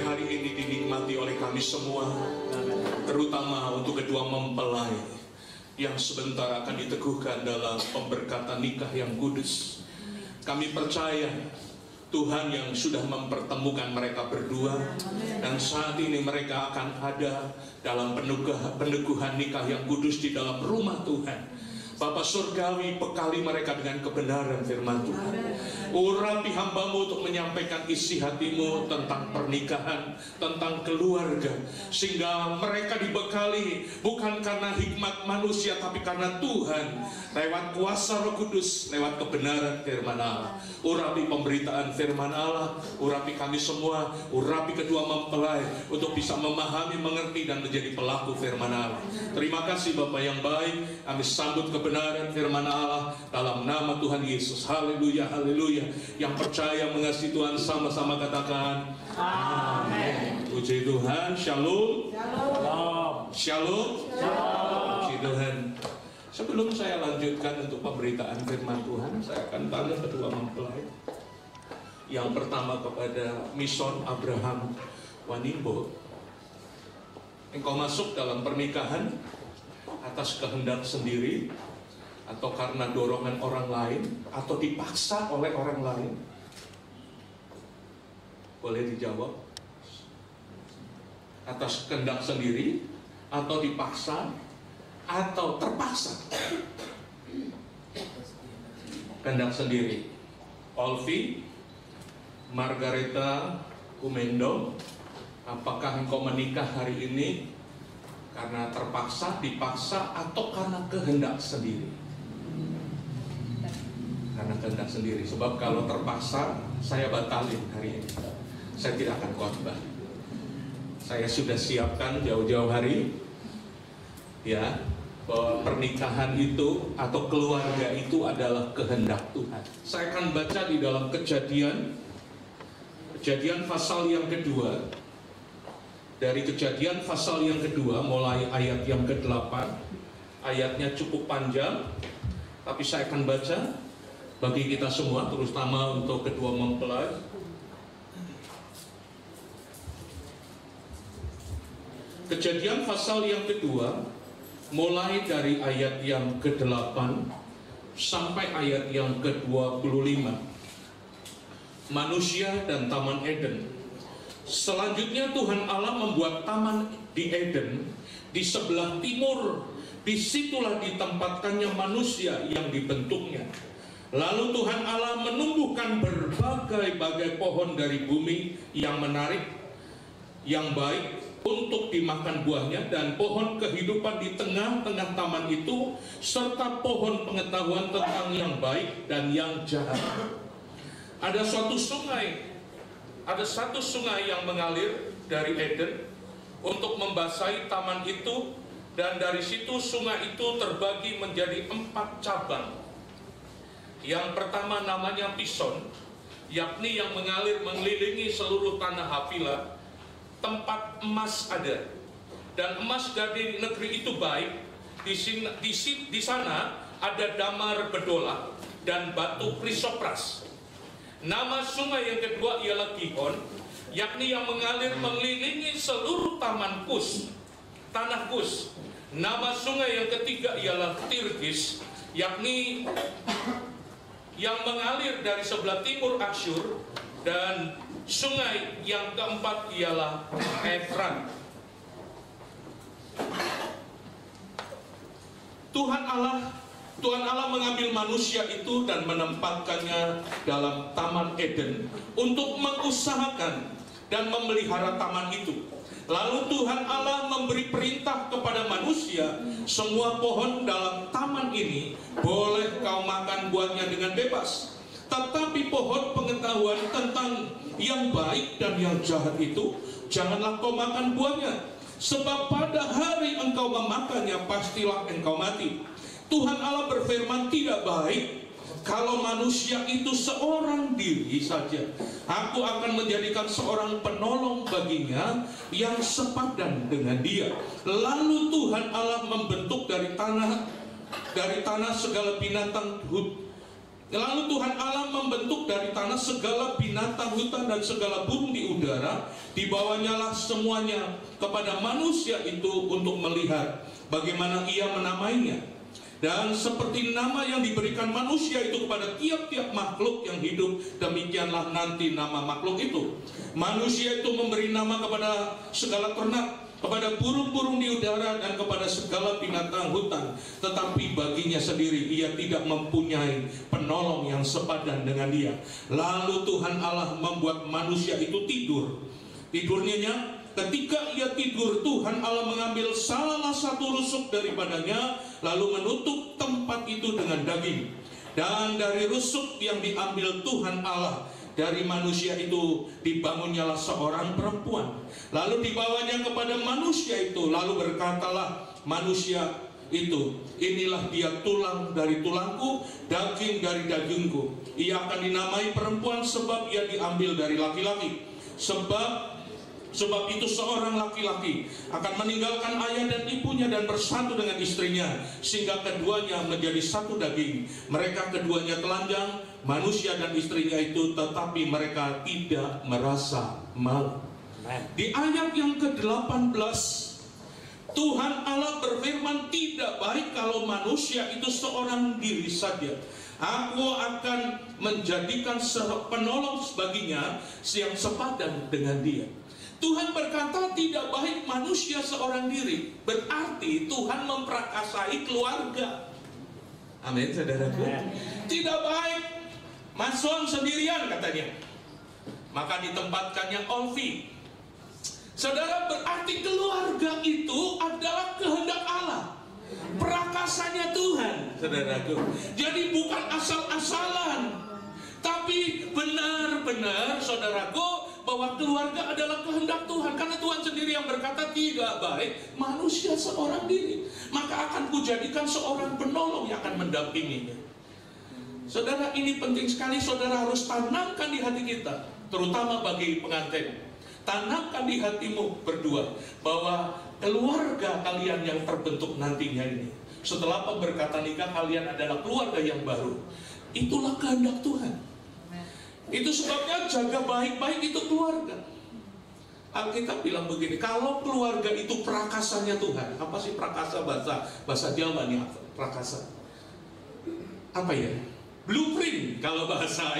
sore hari ini dinikmati oleh kami semua, terutama untuk kedua mempelai yang sebentar akan diteguhkan dalam pemberkatan nikah yang kudus. Kami percaya Tuhan yang sudah mempertemukan mereka berdua, dan saat ini mereka akan ada dalam peneguhan nikah yang kudus di dalam rumah Tuhan. Bapa Surgawi, bekali mereka dengan kebenaran firman Tuhan. Urapi hambamu untuk menyampaikan isi hatimu tentang pernikahan, tentang keluarga, sehingga mereka dibekali bukan karena hikmat manusia, tapi karena Tuhan, lewat kuasa Roh Kudus, lewat kebenaran firman Allah. Urapi pemberitaan firman Allah, urapi kami semua, urapi kedua mempelai untuk bisa memahami, mengerti, dan menjadi pelaku firman Allah. Terima kasih Bapa yang baik, kami sambut kebenaran firman Allah dalam nama Tuhan Yesus. Haleluya, haleluya. Yang percaya mengasihi Tuhan sama-sama katakan amin. Puji Tuhan. Shalom. Shalom. Puji Tuhan. Sebelum saya lanjutkan untuk pemberitaan firman Tuhan, saya akan tanya kedua mempelai. Yang pertama kepada Mison Abraham Wanimbo. Engkau masuk dalam pernikahan atas kehendak sendiri, atau karena dorongan orang lain, atau dipaksa oleh orang lain? Boleh dijawab. Atas kehendak sendiri, atau dipaksa, atau terpaksa? Kehendak sendiri. Olvi, Margareta Kumendo, apakah engkau menikah hari ini karena terpaksa, dipaksa, atau karena kehendak sendiri? Karena kehendak sendiri. Sebab kalau terpaksa, saya batalin hari ini. Saya tidak akan khotbah. Saya sudah siapkan jauh-jauh hari, ya, bahwa pernikahan itu atau keluarga itu adalah kehendak Tuhan. Saya akan baca di dalam Kejadian pasal yang kedua. Dari Kejadian pasal yang kedua, mulai ayat yang ke-8. Ayatnya cukup panjang, tapi saya akan baca bagi kita semua, terutama untuk kedua mempelai. Kejadian pasal yang kedua, mulai dari ayat yang ke-8 sampai ayat yang ke-25. Manusia dan Taman Eden. Selanjutnya Tuhan Allah membuat taman di Eden di sebelah timur. Disitulah ditempatkannya manusia yang dibentuknya. Lalu Tuhan Allah menumbuhkan berbagai-bagai pohon dari bumi yang menarik, yang baik untuk dimakan buahnya, dan pohon kehidupan di tengah-tengah taman itu, serta pohon pengetahuan tentang yang baik dan yang jahat. Ada satu sungai yang mengalir dari Eden untuk membasahi taman itu, dan dari situ sungai itu terbagi menjadi 4 cabang. Yang pertama namanya Pison, yakni yang mengalir mengelilingi seluruh tanah Havilah, tempat emas ada, dan emas dari negeri itu baik. Di sana ada damar bedola dan batu krisopras. Nama sungai yang kedua ialah Gihon, yakni yang mengalir mengelilingi seluruh tanah Kus. Nama sungai yang ketiga ialah Tirgis, yakni yang mengalir dari sebelah timur Asyur, dan sungai yang keempat ialah Efrat. Tuhan Allah mengambil manusia itu dan menempatkannya dalam Taman Eden untuk mengusahakan dan memelihara taman itu. Lalu Tuhan Allah memberi perintah kepada manusia, semua pohon dalam taman ini boleh kau makan buahnya dengan bebas, tetapi pohon pengetahuan tentang yang baik dan yang jahat itu janganlah kau makan buahnya, sebab pada hari engkau memakannya pastilah engkau mati. Tuhan Allah berfirman, tidak baik kalau manusia itu seorang diri saja. Aku akan menjadikan seorang penolong baginya yang sepadan dengan dia. Lalu Tuhan Allah membentuk dari tanah segala binatang Lalu Tuhan Allah membentuk dari tanah segala binatang hutan dan segala burung di udara. Dibawanya lah semuanya kepada manusia itu untuk melihat bagaimana ia menamainya. Dan seperti nama yang diberikan manusia itu kepada tiap-tiap makhluk yang hidup, demikianlah nanti nama makhluk itu. Manusia itu memberi nama kepada segala ternak, kepada burung-burung di udara, dan kepada segala binatang hutan. Tetapi baginya sendiri ia tidak mempunyai penolong yang sepadan dengan dia. Lalu Tuhan Allah membuat manusia itu tidur. Tidurnya, ketika ia tidur, Tuhan Allah mengambil salah satu rusuk daripadanya, lalu menutup tempat itu dengan daging. Dan dari rusuk yang diambil Tuhan Allah dari manusia itu, dibangunnyalah seorang perempuan. Lalu dibawanya kepada manusia itu, lalu berkatalah manusia itu, inilah dia tulang dari tulangku, daging dari dagingku. Ia akan dinamai perempuan sebab ia diambil dari laki-laki. Sebab itu seorang laki-laki akan meninggalkan ayah dan ibunya dan bersatu dengan istrinya, sehingga keduanya menjadi satu daging. Mereka keduanya telanjang, manusia dan istrinya itu, tetapi mereka tidak merasa malu. Di ayat yang ke-18, Tuhan Allah berfirman, tidak baik kalau manusia itu seorang diri saja. Aku akan menjadikan penolong baginya yang sepadan dengan dia. Tuhan berkata tidak baik manusia seorang diri. Berarti Tuhan memprakasai keluarga. Amin, saudaraku. Tidak baik Mason sendirian, katanya. Maka ditempatkannya Olvi. Saudara, berarti keluarga itu adalah kehendak Allah, prakasanya Tuhan, saudaraku. Jadi bukan asal-asalan, tapi benar-benar, saudaraku, bahwa keluarga adalah kehendak Tuhan. Karena Tuhan sendiri yang berkata tidak baik manusia seorang diri, maka akan kujadikan seorang penolong yang akan mendampinginya. Saudara, ini penting sekali. Saudara harus tanamkan di hati kita, terutama bagi pengantin. Tanamkan di hatimu berdua bahwa keluarga kalian yang terbentuk nantinya ini, setelah pemberkatan nikah, kalian adalah keluarga yang baru. Itulah kehendak Tuhan. Itu sebabnya jaga baik-baik itu keluarga. Alkitab bilang begini, kalau keluarga itu prakasanya Tuhan. Apa sih prakasa? Bahasa Jawa nih, prakasa apa ya? Blueprint, kalau bahasa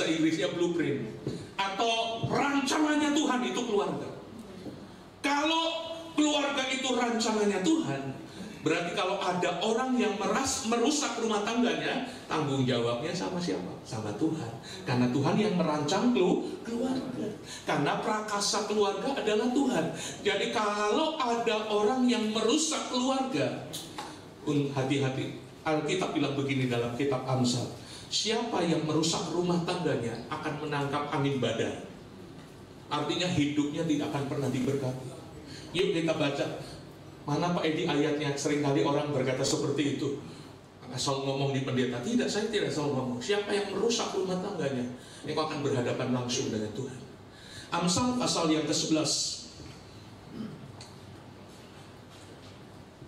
Inggrisnya blueprint, atau rancangannya Tuhan. Itu keluarga. Kalau keluarga itu rancangannya Tuhan, berarti kalau ada orang yang merusak rumah tangganya, tanggung jawabnya sama siapa? Sama Tuhan. Karena Tuhan yang merancang keluarga. Karena prakasa keluarga adalah Tuhan. Jadi kalau ada orang yang merusak keluarga, hati-hati. Alkitab bilang begini dalam kitab Amsal, siapa yang merusak rumah tangganya akan menangkap angin badai. Artinya hidupnya tidak akan pernah diberkati. Yuk kita baca. Mana Pak Edi ayatnya? Seringkali orang berkata seperti itu, asal ngomong di pendeta. Tidak, saya tidak asal ngomong. Siapa yang merusak rumah tangganya, ini akan berhadapan langsung dengan Tuhan. Amsal pasal yang ke-11.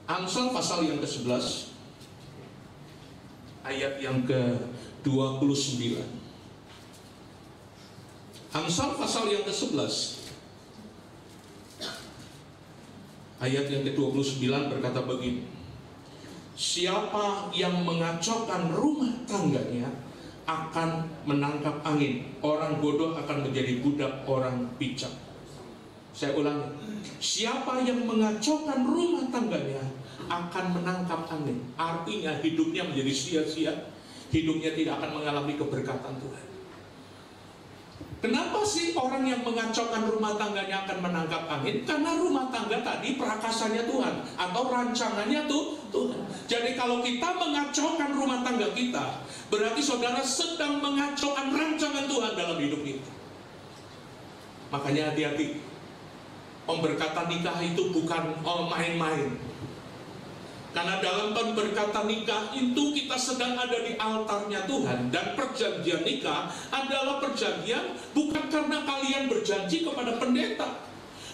Amsal pasal yang ke-11, ayat yang ke-29. Amsal pasal yang ke-11, ayat yang ke-29 berkata begini, siapa yang mengacaukan rumah tangganya akan menangkap angin. Orang bodoh akan menjadi budak orang bijak. Saya ulangi, siapa yang mengacaukan rumah tangganya akan menangkap angin. Artinya hidupnya menjadi sia-sia, hidupnya tidak akan mengalami keberkatan Tuhan. Kenapa sih orang yang mengacaukan rumah tangganya akan menangkap angin? Karena rumah tangga tadi prakasanya Tuhan, atau rancangannya Tuhan. Jadi kalau kita mengacaukan rumah tangga kita, berarti saudara sedang mengacaukan rancangan Tuhan dalam hidup kita. Makanya hati-hati. Pemberkatan nikah itu bukan main-main. Karena dalam pemberkatan nikah itu kita sedang ada di altarnya Tuhan. Dan perjanjian nikah adalah perjanjian bukan karena kalian berjanji kepada pendeta,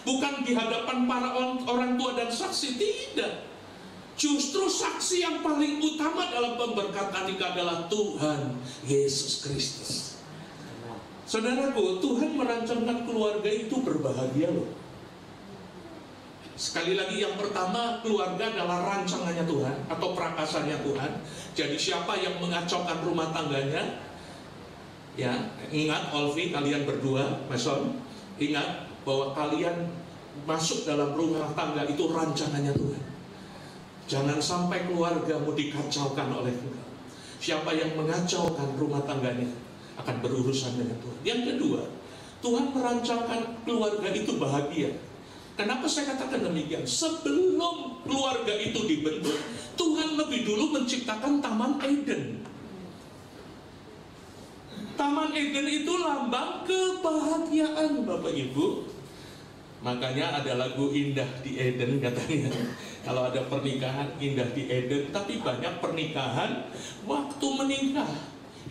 bukan di hadapan para orang tua dan saksi, tidak. Justru saksi yang paling utama dalam pemberkatan nikah adalah Tuhan Yesus Kristus. Saudaraku, Tuhan merancangkan keluarga itu berbahagia loh. Sekali lagi, yang pertama, keluarga adalah rancangannya Tuhan atau prakasanya Tuhan. Jadi siapa yang mengacaukan rumah tangganya, ya, ingat Olvi, kalian berdua, Mason, ingat bahwa kalian masuk dalam rumah tangga itu rancangannya Tuhan. Jangan sampai keluargamu dikacaukan oleh engkau. Siapa yang mengacaukan rumah tangganya akan berurusan dengan Tuhan. Yang kedua, Tuhan merancangkan keluarga itu bahagia. Kenapa saya katakan demikian? Sebelum keluarga itu dibentuk, Tuhan lebih dulu menciptakan Taman Eden. Taman Eden itu lambang kebahagiaan, Bapak Ibu. Makanya ada lagu Indah di Eden katanya. Kalau ada pernikahan indah di Eden, tapi banyak pernikahan waktu menikah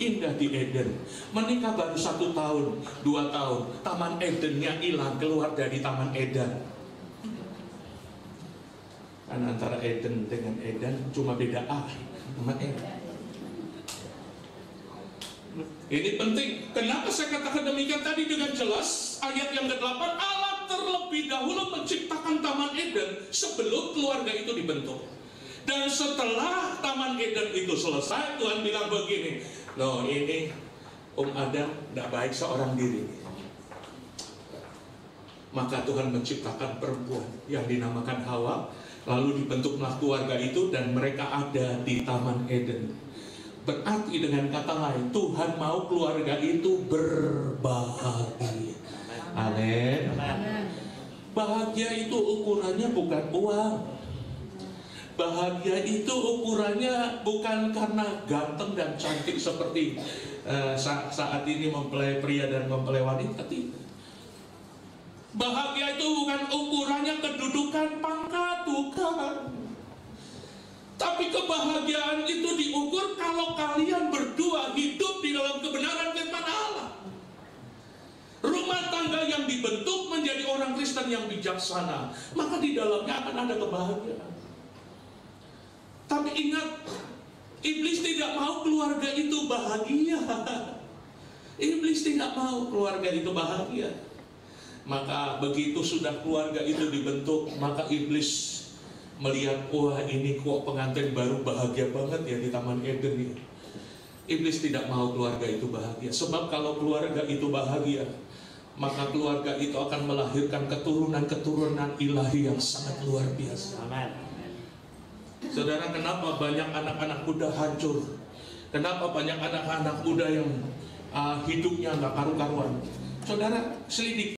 indah di Eden. Menikah baru 1 tahun, 2 tahun, Taman Edennya hilang, keluar dari Taman Eden. Kan antara Eden dengan Eden cuma beda A, Taman Eden. Ini penting. Kenapa saya katakan demikian tadi dengan jelas? Ayat yang ke-8, Allah terlebih dahulu menciptakan Taman Eden sebelum keluarga itu dibentuk. Dan setelah Taman Eden itu selesai, Tuhan bilang begini, loh ini Adam tidak baik seorang diri. Maka Tuhan menciptakan perempuan yang dinamakan Hawa, lalu dibentuklah keluarga itu dan mereka ada di Taman Eden. Berarti dengan kata lain, Tuhan mau keluarga itu berbahagia. Amin. Bahagia itu ukurannya bukan uang. Bahagia itu ukurannya bukan karena ganteng dan cantik seperti saat ini mempelai pria dan mempelai wanita. Bahagia itu bukan ukurannya kedudukan, pangkat, bukan. Tapi kebahagiaan itu diukur kalau kalian berdua hidup di dalam kebenaran firman Allah. Rumah tangga yang dibentuk menjadi orang Kristen yang bijaksana, maka di dalamnya akan ada kebahagiaan. Tapi ingat, iblis tidak mau keluarga itu bahagia. Iblis tidak mau keluarga itu bahagia. Maka begitu sudah keluarga itu dibentuk, maka iblis melihat, wah ini kok pengantin baru bahagia banget ya di Taman Eden ini. Iblis tidak mau keluarga itu bahagia. Sebab kalau keluarga itu bahagia, maka keluarga itu akan melahirkan keturunan-keturunan ilahi yang sangat luar biasa. Amin. Saudara, kenapa banyak anak-anak muda hancur? Kenapa banyak anak-anak muda yang hidupnya nggak karu-karuan? Saudara, selidiki.